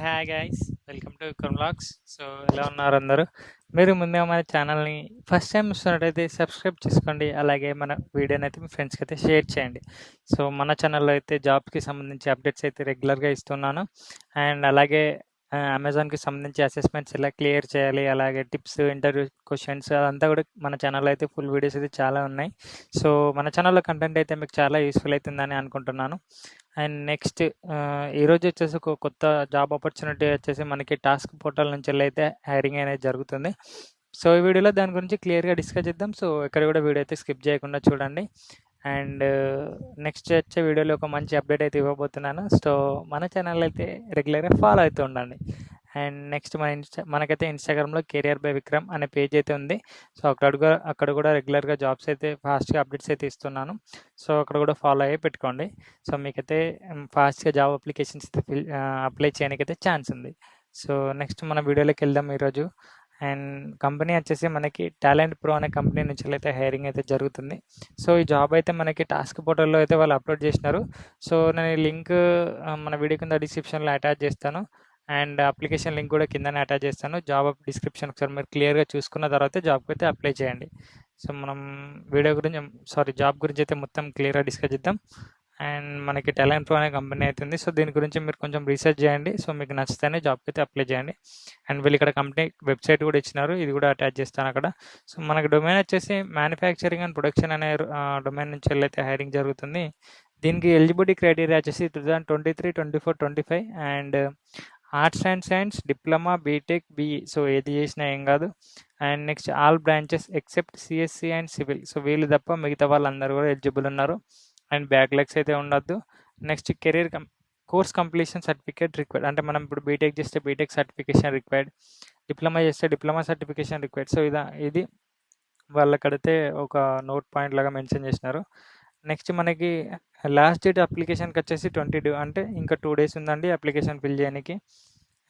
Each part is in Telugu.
Hi guys, welcome to Vikram vlogs. So ఎలా ఉన్నారు అందరూ? మీరు ముందే మన ఛానల్ని ఫస్ట్ టైం చూస్తున్నట్టయితే సబ్స్క్రైబ్ చేసుకోండి. అలాగే మన వీడియోని అయితే మీ ఫ్రెండ్స్కి అయితే షేర్ చేయండి. సో మన ఛానల్లో అయితే జాబ్స్కి సంబంధించి అప్డేట్స్ అయితే రెగ్యులర్గా ఇస్తున్నాను. అండ్ అలాగే అమెజాన్కి సంబంధించి అసెస్మెంట్స్ ఎలా క్లియర్ చేయాలి, అలాగే టిప్స్, ఇంటర్వ్యూ క్వశ్చన్స్ అదంతా కూడా మన ఛానల్లో అయితే ఫుల్ వీడియోస్ అయితే చాలా ఉన్నాయి. సో మన ఛానల్లో కంటెంట్ అయితే మీకు చాలా యూస్ఫుల్ అవుతుందని అనుకుంటున్నాను. అండ్ నెక్స్ట్ ఈరోజు వచ్చేసి ఒక కొత్త జాబ్ ఆపర్చునిటీ వచ్చేసి మనకి టాస్క్ పోర్టల్ నుంచి అయితే హైరింగ్ అనేది జరుగుతుంది. సో ఈ వీడియోలో దాని గురించి క్లియర్గా డిస్కస్ చేద్దాం. సో ఇక్కడ కూడా వీడియో అయితే స్కిప్ చేయకుండా చూడండి. అండ్ నెక్స్ట్ వచ్చే వీడియోలో ఒక మంచి అప్డేట్ అయితే ఇవ్వబోతున్నాను. సో మన ఛానల్ అయితే రెగ్యులర్గా ఫాలో అవుతూ ఉండండి. అండ్ నెక్స్ట్ మనకైతే ఇన్స్టాగ్రామ్లో కెరియర్ బై విక్రమ్ అనే పేజ్ అయితే ఉంది. సో అక్కడ కూడా రెగ్యులర్గా జాబ్స్ అయితే ఫాస్ట్గా అప్డేట్స్ అయితే ఇస్తున్నాను. సో అక్కడ కూడా ఫాలో అయ్యి పెట్టుకోండి. సో మీకైతే ఫాస్ట్గా జాబ్ అప్లికేషన్స్ అప్లై చేయడానికైతే ఛాన్స్ ఉంది. సో నెక్స్ట్ మన వీడియోలోకి వెళ్దాం ఈరోజు. అండ్ కంపెనీ వచ్చేసి మనకి టాలెంట్ ప్రో అనే కంపెనీ నుంచి అయితే హైరింగ్ అయితే జరుగుతుంది. సో ఈ జాబ్ అయితే మనకి టాస్క్ పోర్టల్లో అయితే వాళ్ళు అప్లోడ్ చేసినారు. సో నేను ఈ లింక్ మన వీడియో కింద డిస్క్రిప్షన్లో అటాచ్ చేస్తాను. అండ్ అప్లికేషన్ లింక్ కూడా కిందనే అటాచ్ చేస్తాను. జాబ్ డిస్క్రిప్షన్ ఒకసారి మీరు క్లియర్గా చూసుకున్న తర్వాత జాబ్కి అయితే అప్లై చేయండి. సో మనం జాబ్ గురించి అయితే మొత్తం క్లియర్గా డిస్కస్ చేద్దాం. అండ్ మనకి టాలెంట్ ప్రో అనే కంపెనీ అవుతుంది. సో దీని గురించి మీరు కొంచెం రీసెర్చ్ చేయండి. సో మీకు నచ్చితేనే జాబ్కి అయితే అప్లై చేయండి. అండ్ వీళ్ళు ఇక్కడ కంపెనీ వెబ్సైట్ కూడా ఇచ్చినారు, ఇది కూడా అటాచ్ చేస్తాను అక్కడ. సో మనకి డొమైన్ వచ్చేసి మ్యానుఫ్యాక్చరింగ్ అండ్ ప్రొడక్షన్ అనే డొమైన్ నుంచి అయితే హైరింగ్ జరుగుతుంది. దీనికి ఎలిజిబిలిటీ క్రైటీరియా వచ్చేసి 2023, 24, 25 and arts and science, diploma, BTech, BE. So ఏది చేసినా ఏం కాదు. And next all branches except CSC and civil. So వీళ్ళు తప్ప మిగతా వాళ్ళందరూ కూడా ఎలిజిబుల్ ఉన్నారు. అండ్ బ్యాక్లాగ్స్ అయితే ఉండొద్దు. Next course completion certificate required. అంటే మనం ఇప్పుడు బీటెక్ చేస్తే బీటెక్ సర్టిఫికేషన్ రిక్వైర్డ్, డిప్లొమా చేస్తే డిప్లొమా సర్టిఫికేషన్ రిక్వైర్డ్. సో ఇది వాళ్ళకడితే ఒక నోట్ పాయింట్ లాగా మెన్షన్ చేసినారు. నెక్స్ట్ మనకి లాస్ట్ డేట్ అప్లికేషన్కి వచ్చేసి 22, అంటే ఇంకా 2 days ఉందండి అప్లికేషన్ ఫిల్ చేయడానికి.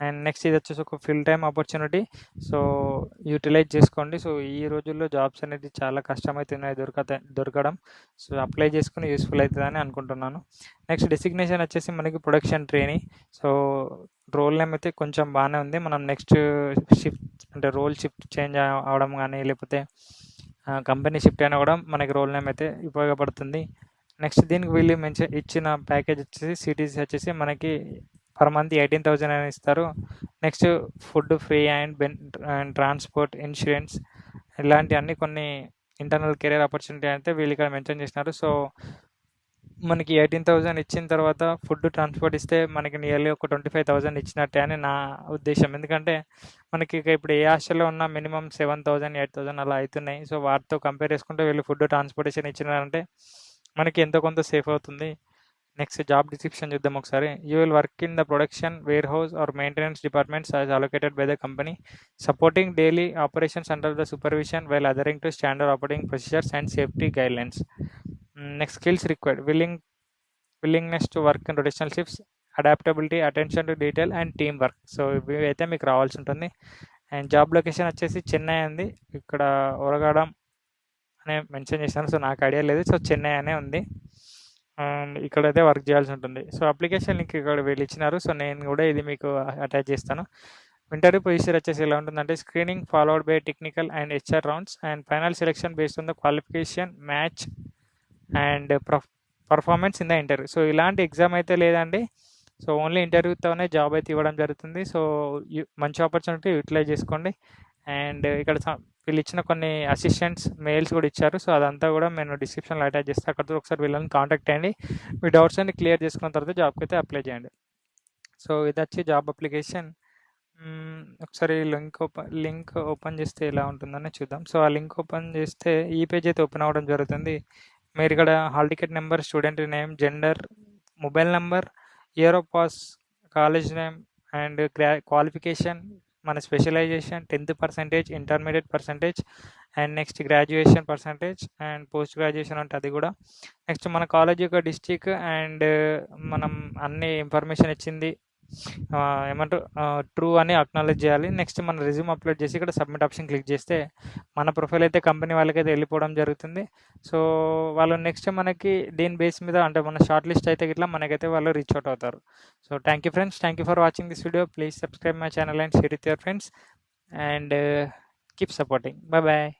అండ్ నెక్స్ట్ ఇది వచ్చేసి ఒక full time opportunity. So utilise చేసుకోండి. సో ఈ రోజుల్లో జాబ్స్ అనేది చాలా కష్టమవుతున్నాయి దొరకడం. సో అప్లై చేసుకుని యూస్ఫుల్ అవుతుందని అనుకుంటున్నాను. నెక్స్ట్ డెసిగ్నేషన్ వచ్చేసి మనకి production trainee. So role name అయితే కొంచెం బాగానే ఉంది. మనం నెక్స్ట్ షిఫ్ట్ అంటే రోల్ షిఫ్ట్ చేంజ్ అవడం కానీ, లేకపోతే కంపెనీ షిఫ్ట్ అయినా కూడా మనకి రోల్ నేమ్ అయితే ఉపయోగపడుతుంది. నెక్స్ట్ దీనికి వీళ్ళు ఇచ్చిన ప్యాకేజ్ వచ్చేసి సిటీసీ వచ్చేసి మనకి పర్ మంత్ 18,000 అని ఇస్తారు. Next food free and transport, insurance ఇలాంటి అన్ని కొన్ని ఇంటర్నల్ కెరీర్ ఆపర్చునిటీ అయితే వీళ్ళు ఇక్కడ మెన్షన్ చేసినారు. సో మనకి 18,000 ఇచ్చిన తర్వాత ఫుడ్, ట్రాన్స్పోర్ట్ ఇస్తే మనకి నియర్లీ ఒక 25,000 ఇచ్చినట్టే అని నా ఉద్దేశం. ఎందుకంటే మనకి ఇప్పుడు ఏ హాస్టల్లో ఉన్న మినిమం 7,000, 8,000 అలా అవుతున్నాయి. సో వాటితో కంపేర్ చేసుకుంటే వీళ్ళు ఫుడ్, ట్రాన్స్పోర్టేషన్ ఇచ్చినారంటే మనకి ఎంతో కొంత సేఫ్ అవుతుంది. నెక్స్ట్ జాబ్ డిస్క్రిప్షన్ చూద్దాం ఒకసారి. You will work in the production, warehouse or maintenance departments as allocated by the company, supporting daily operations under the supervision while adhering to standard operating procedures and safety guidelines. Next skills required: willingness to work in rotational shifts, adaptability, attention to detail and teamwork. So ఇవి అయితే మీకు రావాల్సి ఉంటుంది. అండ్ జాబ్ లొకేషన్ వచ్చేసి చెన్నై ఉంది. ఇక్కడ ఒరగాడం అనే మెన్షన్ చేశాను. సో నాకు ఐడియా లేదు. సో చెన్నై అనే ఉంది. అండ్ ఇక్కడైతే వర్క్ చేయాల్సి ఉంటుంది. సో అప్లికేషన్ లింక్ ఇక్కడ వీళ్ళు ఇచ్చినారు. సో నేను కూడా ఇది మీకు అటాచ్ చేస్తాను. ఇంటర్వ్యూ ప్రొసీజర్ వచ్చేసి ఎలా ఉంటుందంటే screening followed by technical and HR rounds and final selection based on the qualification, match and performance in the interview. So ఇలాంటి ఎగ్జామ్ అయితే లేదండి. సో ఓన్లీ ఇంటర్వ్యూతోనే జాబ్ అయితే ఇవ్వడం జరుగుతుంది. సో మంచి ఆపర్చునిటీ యూటిలైజ్ చేసుకోండి. అండ్ ఇక్కడ వీళ్ళు ఇచ్చిన కొన్ని అసిస్టెంట్స్ మెయిల్స్ కూడా ఇచ్చారు. సో అదంతా కూడా నేను డిస్క్రిప్షన్లో అటాచ్ చేస్తే అక్కడితో ఒకసారి వీళ్ళని కాంటాక్ట్ అయ్యండి. మీ డౌట్స్ అన్ని క్లియర్ చేసుకున్న తర్వాత జాబ్కి అయితే అప్లై చేయండి. సో ఇది వచ్చి జాబ్ అప్లికేషన్. ఒకసారి లింక్ ఓపెన్ చేస్తే ఎలా ఉంటుందని చూద్దాం. సో ఆ లింక్ ఓపెన్ చేస్తే ఈ పేజ్ అయితే ఓపెన్ అవ్వడం జరుగుతుంది. మీరు ఇక్కడ hall ticket number, student name, gender, mobile number, year of pass, college name and qualification, మన specialisation, 10th%, intermediate percentage and next graduation percentage and post graduation అంటే అది కూడా. నెక్స్ట్ మన కాలేజ్ యొక్క డిస్టిక్ అండ్ మనం అన్ని ఇన్ఫర్మేషన్ ఇచ్చింది. ఏమంటారు ట్రూ అని అక్నాలెడ్జ్ చేయాలి. నెక్స్ట్ మన రెజ్యూమ్ అప్లోడ్ చేసి ఇక్కడ సబ్మిట్ ఆప్షన్ క్లిక్ చేస్తే మన ప్రొఫైల్ అయితే కంపెనీ వాళ్ళకైతే వెళ్ళిపోవడం జరుగుతుంది. సో వాళ్ళు నెక్స్ట్ మనకి దీని బేస్ మీద అంటే మన షార్ట్ లిస్ట్ అయితే ఇట్లా మనకైతే వాళ్ళు రీచ్ అవుట్ అవుతారు. So thank you friends, thank you for watching this video. Please subscribe my channel and share with your friends and keep supporting. Bye bye.